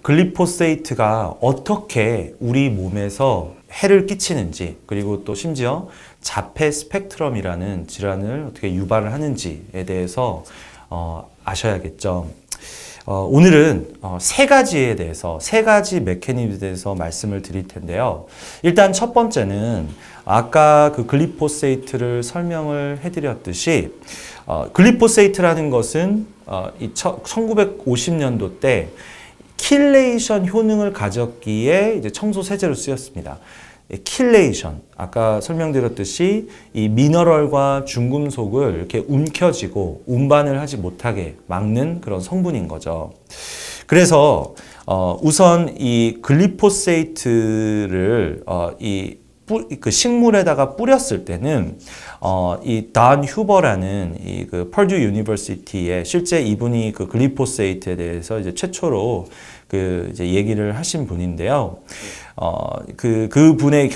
글리포세이트가 어떻게 우리 몸에서 해를 끼치는지, 그리고 또 심지어 자폐 스펙트럼이라는 질환을 어떻게 유발을 하는지에 대해서 아셔야겠죠. 오늘은 세 가지 메커니즘에 대해서 말씀을 드릴 텐데요. 일단 첫 번째는 아까 그 글리포세이트를 설명을 해드렸듯이 글리포세이트라는 것은 1950년도 때 킬레이션 효능을 가졌기에 이제 청소 세제로 쓰였습니다. 킬레이션, 아까 설명드렸듯이 이 미너럴과 중금속을 이렇게 움켜쥐고 운반을 하지 못하게 막는 그런 성분인 거죠. 그래서 우선 이 글리포세이트를 그 식물에다가 뿌렸을 때는 이 단 휴버라는 이 그 퍼듀 유니버시티에 실제 이분이 그 글리포세이트에 대해서 이제 최초로 그 이제 얘기를 하신 분인데요. 그 분의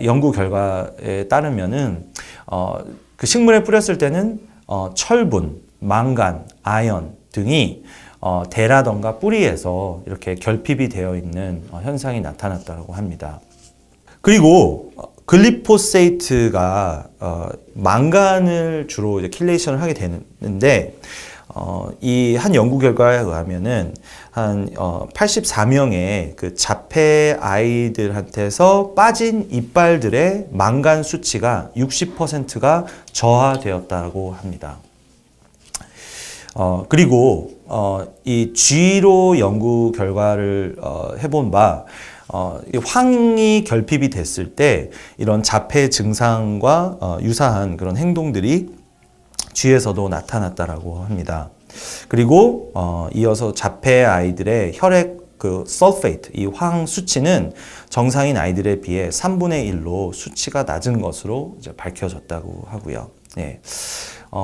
연구 결과에 따르면은 그 식물에 뿌렸을 때는 철분, 망간, 아연 등이 대라던가 뿌리에서 이렇게 결핍이 되어 있는 현상이 나타났다고 합니다. 그리고 글리포세이트가 망간을 주로 이제 킬레이션을 하게 되는데 이 한 연구 결과에 의하면은 한 84명의 그 자폐 아이들한테서 빠진 이빨들의 망간 수치가 60%가 저하되었다고 합니다. 그리고 이 쥐로 연구 결과를 해본 바 황이 결핍이 됐을 때 이런 자폐 증상과 유사한 그런 행동들이 쥐에서도 나타났다라고 합니다. 그리고 이어서 자폐 아이들의 혈액 그 설페이트, 이 황 수치는 정상인 아이들에 비해 3분의 1로 수치가 낮은 것으로 이제 밝혀졌다고 하고요. 예.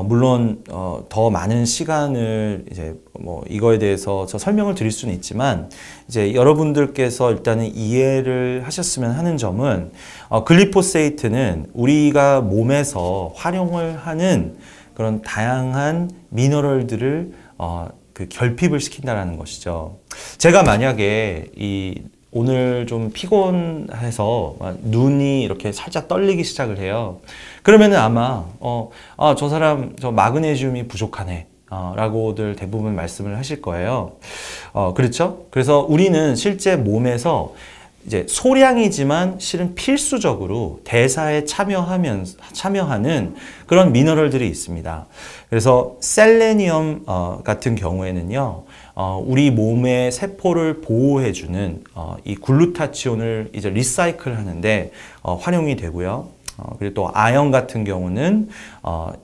물론 더 많은 시간을 이제 뭐 이거에 대해서 저 설명을 드릴 수는 있지만 이제 여러분들께서 일단은 이해를 하셨으면 하는 점은 글리포세이트는 우리가 몸에서 활용을 하는 그런 다양한 미너럴들을 그 결핍을 시킨다라는 것이죠. 제가 만약에 오늘 좀 피곤해서 눈이 이렇게 살짝 떨리기 시작을 해요. 그러면은 아마 저 사람 저 마그네슘이 부족하네 라고들 대부분 말씀을 하실 거예요. 그렇죠? 그래서 우리는 실제 몸에서 이제 소량이지만 실은 필수적으로 대사에 참여하는 그런 미너럴들이 있습니다. 그래서 셀레니엄 같은 경우에는요, 우리 몸의 세포를 보호해주는 이 글루타치온을 이제 리사이클 하는데 활용이 되고요. 그리고 또 아연 같은 경우는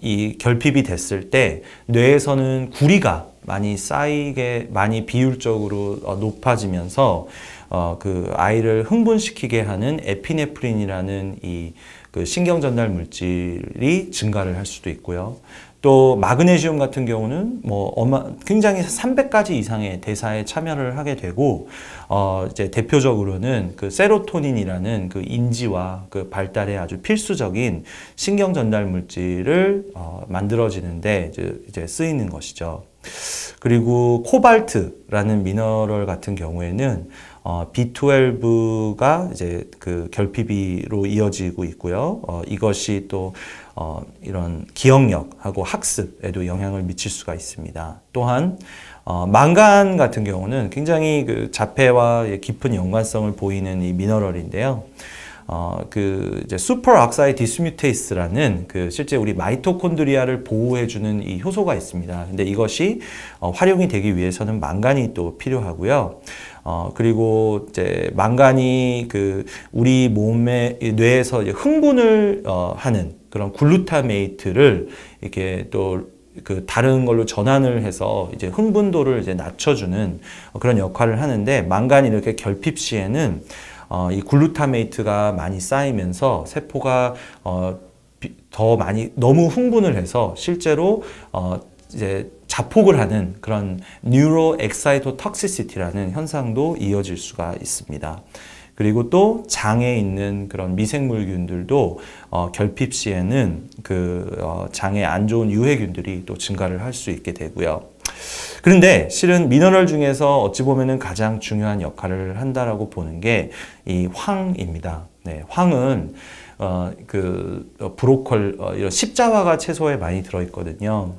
이 결핍이 됐을 때 뇌에서는 구리가 많이 쌓이게 많이 비율적으로 높아지면서 그 아이를 흥분시키게 하는 에피네프린이라는 이 그 신경 전달 물질이 증가를 할 수도 있고요. 또 마그네슘 같은 경우는 굉장히 300가지 이상의 대사에 참여를 하게 되고 이제 대표적으로는 그 세로토닌이라는 그 인지와 그 발달에 아주 필수적인 신경 전달 물질을 만들어지는데 이제 쓰이는 것이죠. 그리고 코발트라는 미너럴 같은 경우에는 B12가 이제 그 결핍으로 이어지고 있고요. 이것이 또 이런 기억력하고 학습에도 영향을 미칠 수가 있습니다. 또한 망간 같은 경우는 굉장히 그 자폐와 깊은 연관성을 보이는 이 미너럴인데요. 그 이제 슈퍼옥사이드 디스뮤테이스라는 그 실제 우리 마이토콘드리아를 보호해주는 이 효소가 있습니다. 근데 이것이 활용이 되기 위해서는 망간이 또 필요하고요. 그리고 이제 망간이 그 우리 몸의 뇌에서 이제 흥분을 하는 그런 글루타메이트를 이렇게 또 그 다른 걸로 전환을 해서 이제 흥분도를 이제 낮춰주는 그런 역할을 하는데, 망간이 이렇게 결핍 시에는 이 글루타메이트가 많이 쌓이면서 세포가 더 많이 너무 흥분을 해서 실제로 이제 자폭을 하는 그런 뉴로 엑사이토톡시시티라는 현상도 이어질 수가 있습니다. 그리고 또 장에 있는 그런 미생물균들도 결핍 시에는 그 장에 안 좋은 유해균들이 또 증가를 할 수 있게 되고요. 그런데 실은 미너럴 중에서 어찌 보면은 가장 중요한 역할을 한다라고 보는 게 이 황입니다. 네, 황은 브로콜 이런 십자화가 채소에 많이 들어있거든요.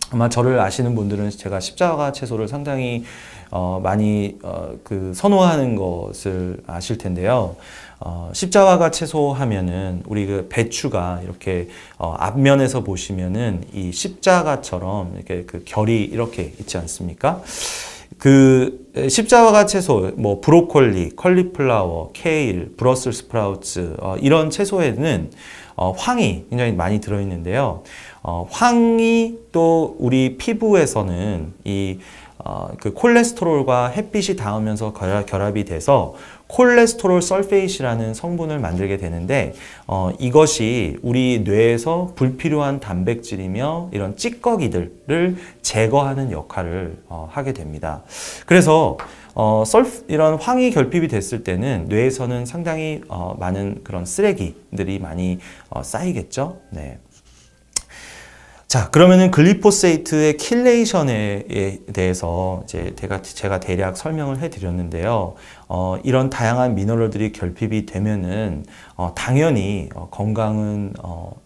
아마 저를 아시는 분들은 제가 십자가 채소를 상당히 많이 선호하는 것을 아실 텐데요. 십자가 채소 하면은 우리 그 배추가 이렇게 앞면에서 보시면은 이 십자가처럼 이렇게 그 결이 이렇게 있지 않습니까? 그 십자가 채소, 뭐 브로콜리, 컬리플라워, 케일, 브러슬 스프라우츠 이런 채소에는 황이 굉장히 많이 들어있는데요. 황이 또 우리 피부에서는 그 콜레스테롤과 햇빛이 닿으면서 결합이 돼서 콜레스테롤 설페이트라는 성분을 만들게 되는데 이것이 우리 뇌에서 불필요한 단백질이며 이런 찌꺼기들을 제거하는 역할을 하게 됩니다. 그래서 이런 황이 결핍이 됐을 때는 뇌에서는 상당히 많은 그런 쓰레기들이 많이 쌓이겠죠. 네. 자, 그러면은 글리포세이트의 킬레이션에 대해서 이제 제가 대략 설명을 해드렸는데요. 이런 다양한 미너럴들이 결핍이 되면은 당연히 건강은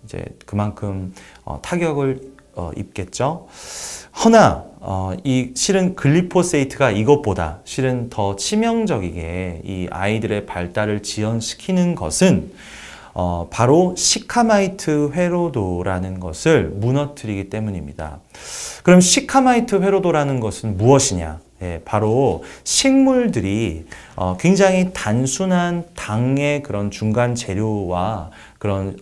이제 그만큼 타격을 입겠죠. 허나 실은 글리포세이트가 이것보다 실은 더 치명적이게 이 아이들의 발달을 지연시키는 것은 바로 시카마이트 회로도라는 것을 무너뜨리기 때문입니다. 그럼 시카마이트 회로도라는 것은 무엇이냐? 예, 바로 식물들이 굉장히 단순한 당의 그런 중간 재료와 그런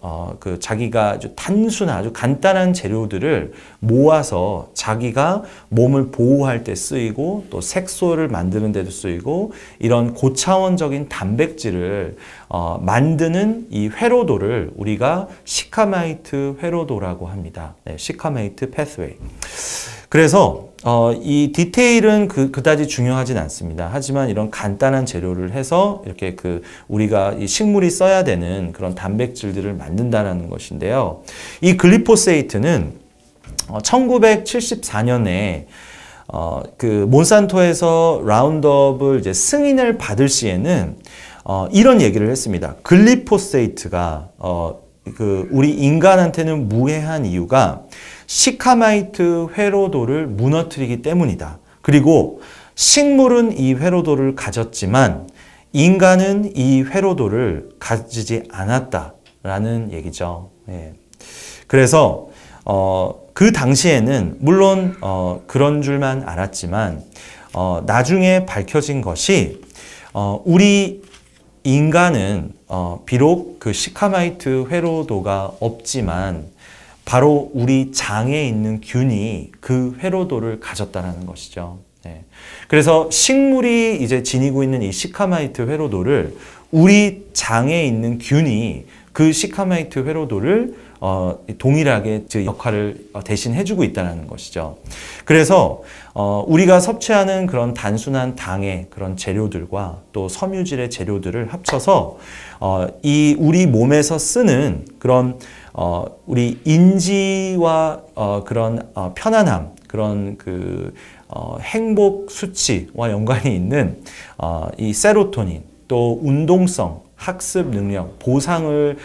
자기가 아주 단순한 아주 간단한 재료들을 모아서 자기가 몸을 보호할 때 쓰이고 또 색소를 만드는 데도 쓰이고 이런 고차원적인 단백질을 만드는 이 회로도를 우리가 시카마이트 회로도라고 합니다. 네, 시카마이트 패스웨이. 그래서 이 디테일은 그다지 중요하진 않습니다. 하지만 이런 간단한 재료를 해서 이렇게 우리가 이 식물이 써야 되는 그런 단백질들을 만든다는 것인데요. 이 글리포세이트는 1974년에 몬산토에서 라운드업을 이제 승인을 받을 시에는 이런 얘기를 했습니다. 글리포세이트가 우리 인간한테는 무해한 이유가 시카마이트 회로도를 무너뜨리기 때문이다. 그리고 식물은 이 회로도를 가졌지만 인간은 이 회로도를 가지지 않았다라는 얘기죠. 예. 그래서 그 당시에는 물론 그런 줄만 알았지만 나중에 밝혀진 것이 우리 인간은 비록 그 시카마이트 회로도가 없지만 바로 우리 장에 있는 균이 그 회로도를 가졌다는 것이죠. 네. 그래서 식물이 이제 지니고 있는 이 시카마이트 회로도를 우리 장에 있는 균이 그 시카마이트 회로도를 동일하게 역할을 대신 해주고 있다는 것이죠. 그래서 우리가 섭취하는 그런 단순한 당의 그런 재료들과 또 섬유질의 재료들을 합쳐서 이 우리 몸에서 쓰는 그런 우리 인지와 그런 편안함, 그런 행복 수치와 연관이 있는 이 세로토닌, 또 운동성, 학습 능력, 보상을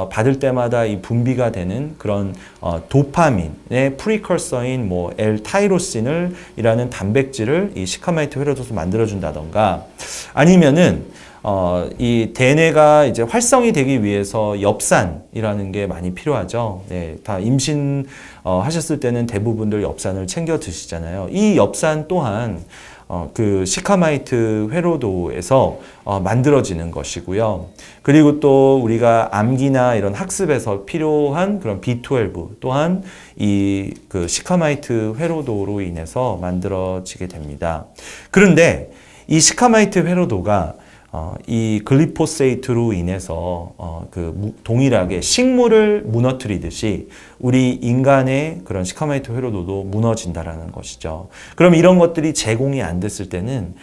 받을 때마다 이 분비가 되는 그런 도파민의 프리커서인 L-타이로신을 이라는 단백질을 이 시카마이트 회로도에서 만들어준다던가 아니면은 이 대뇌가 이제 활성이 되기 위해서 엽산이라는 게 많이 필요하죠. 네, 다 임신 하셨을 때는 대부분들 엽산을 챙겨 드시잖아요. 이 엽산 또한 그 시카마이트 회로도에서 만들어지는 것이고요. 그리고 또 우리가 암기나 이런 학습에서 필요한 그런 B12 또한 이 시카마이트 회로도로 인해서 만들어지게 됩니다. 그런데 이 시카마이트 회로도가 이 글리포세이트로 인해서 동일하게 식물을 무너뜨리듯이 우리 인간의 그런 시카마이트 회로도도 무너진다라는 것이죠. 그럼 이런 것들이 제공이 안 됐을 때는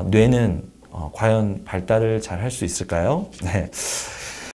뇌는 과연 발달을 잘 할 수 있을까요? 네.